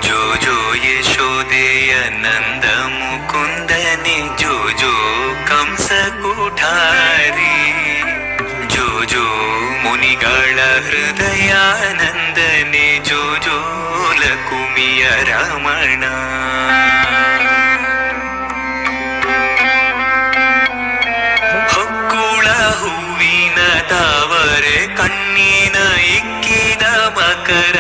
ಜೋ ಜೋ ಯಶೋದೆಯ ನಂದ ಮುಕುಂದನೆ ಜೋ ಜೋ ಕಂಸ ಕುಠಾರಿ ಜೋ ಜೋ ಮುನಿಗಳ ಹೃದಯಾನಂದನೆ ಜೋ ಜೋ ಲಕುಮಿಯ ರಮಣ ಹೊಕ್ಕುಳ ಹೂವಿನ ತಾವರೆ ಕಣ್ಣಿನ ಇಕ್ಕಿದ ಮಕರ